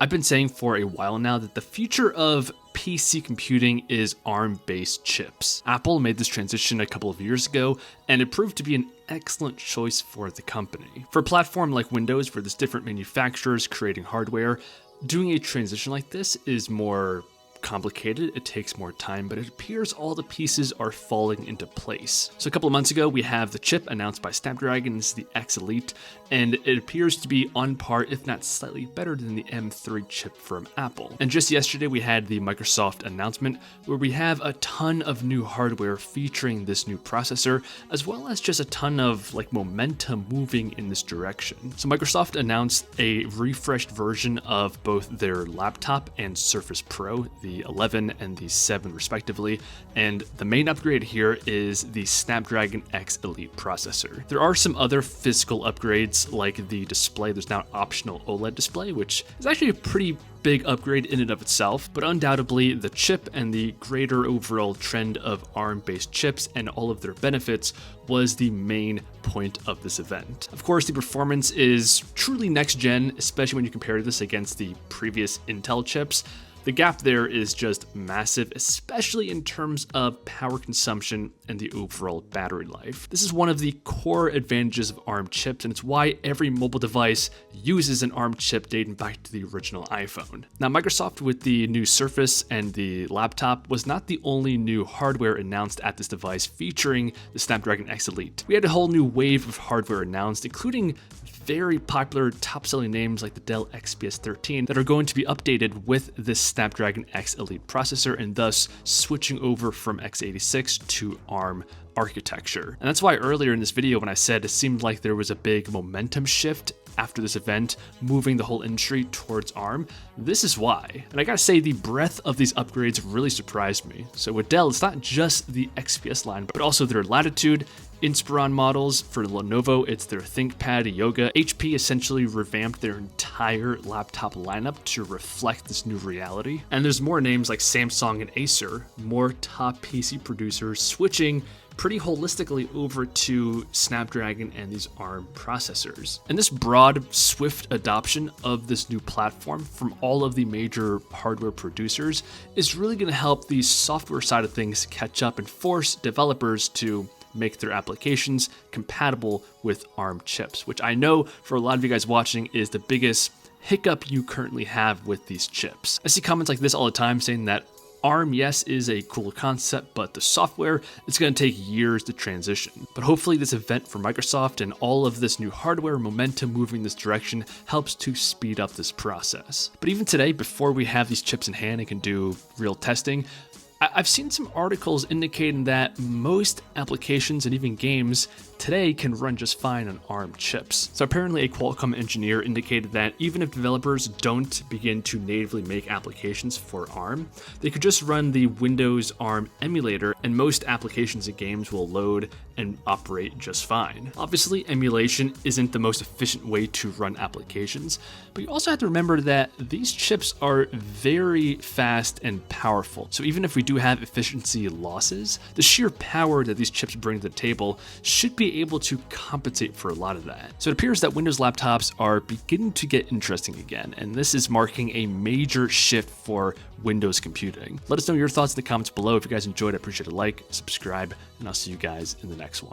I've been saying for a while now that the future of PC computing is ARM-based chips. Apple made this transition a couple of years ago, and it proved to be an excellent choice for the company. For a platform like Windows, where there's different manufacturers creating hardware, doing a transition like this is more complicated, it takes more time, but it appears all the pieces are falling into place. So a couple of months ago, we have the chip announced by Snapdragon. This is the X Elite, and it appears to be on par, if not slightly better than the M3 chip from Apple. And just yesterday, we had the Microsoft announcement where we have a ton of new hardware featuring this new processor, as well as just a ton of momentum moving in this direction. So Microsoft announced a refreshed version of both their laptop and Surface Pro, the 11 and the 7 respectively, and the main upgrade here is the Snapdragon X Elite processor. There are some other physical upgrades like the display. There's now an optional OLED display, which is actually a pretty big upgrade in and of itself, but undoubtedly the chip and the greater overall trend of ARM-based chips and all of their benefits was the main point of this event. Of course, the performance is truly next gen, especially when you compare this against the previous Intel chips. The gap there is just massive, especially in terms of power consumption and the overall battery life. This is one of the core advantages of ARM chips, and it's why every mobile device uses an ARM chip dating back to the original iPhone. Now, Microsoft with the new Surface and the laptop was not the only new hardware announced at this device featuring the Snapdragon X Elite. We had a whole new wave of hardware announced, including very popular top-selling names like the Dell XPS 13 that are going to be updated with this Snapdragon X Elite processor, and thus switching over from x86 to ARM architecture. And that's why earlier in this video when I said it seemed like there was a big momentum shift after this event, moving the whole industry towards ARM, this is why. And I gotta say, the breadth of these upgrades really surprised me. So with Dell, it's not just the XPS line, but also their Latitude, Inspiron models. For Lenovo, it's their ThinkPad Yoga. HP essentially revamped their entire laptop lineup to reflect this new reality. And there's more names like Samsung and Acer, more top PC producers switching pretty holistically over to Snapdragon and these ARM processors. And this broad, swift adoption of this new platform from all of the major hardware producers is really going to help the software side of things catch up and force developers to make their applications compatible with ARM chips, which I know for a lot of you guys watching is the biggest hiccup you currently have with these chips. I see comments like this all the time saying that ARM, yes, is a cool concept, but the software, it's going to take years to transition. But hopefully this event for Microsoft and all of this new hardware momentum moving this direction helps to speed up this process. But even today, before we have these chips in hand and can do real testing, I've seen some articles indicating that most applications and even games today can run just fine on ARM chips. So apparently a Qualcomm engineer indicated that even if developers don't begin to natively make applications for ARM, they could just run the Windows ARM emulator and most applications and games will load and operate just fine. Obviously, emulation isn't the most efficient way to run applications, but you also have to remember that these chips are very fast and powerful. So even if we do have efficiency losses, the sheer power that these chips bring to the table should be able to compensate for a lot of that. So it appears that Windows laptops are beginning to get interesting again, and this is marking a major shift for Windows computing. Let us know your thoughts in the comments below. If you guys enjoyed, I appreciate a like, subscribe, and I'll see you guys in the next one.